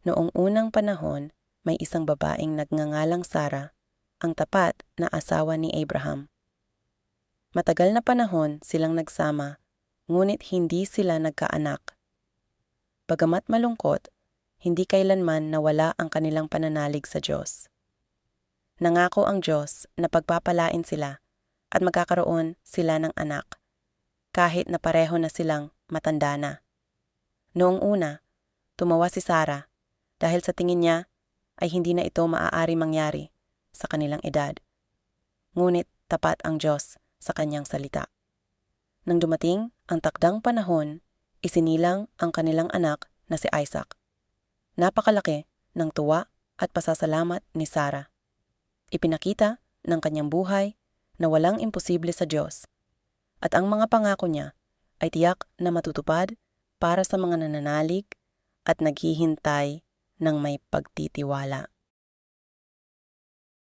Noong unang panahon, may isang babaeng nagngangalang Sara, ang tapat na asawa ni Abraham. Matagal na panahon silang nagsama, ngunit hindi sila nagkaanak. Bagamat malungkot, hindi kailanman nawala ang kanilang pananalig sa Diyos. Nangako ang Diyos na pagpapalain sila at magkakaroon sila ng anak, kahit na pareho na silang matanda na. Noong una, tumawa si Sara dahil sa tingin niya ay hindi na ito maaari mangyari sa kanilang edad. Ngunit tapat ang Diyos sa kanyang salita. Nang dumating ang takdang panahon, isinilang ang kanilang anak na si Isaac. Napakalaki ng tuwa at pasasalamat ni Sara. Ipinakita ng kanyang buhay na walang imposible sa Diyos, at ang mga pangako niya ay tiyak na matutupad para sa mga nananalig at naghihintay ng may pagtitiwala.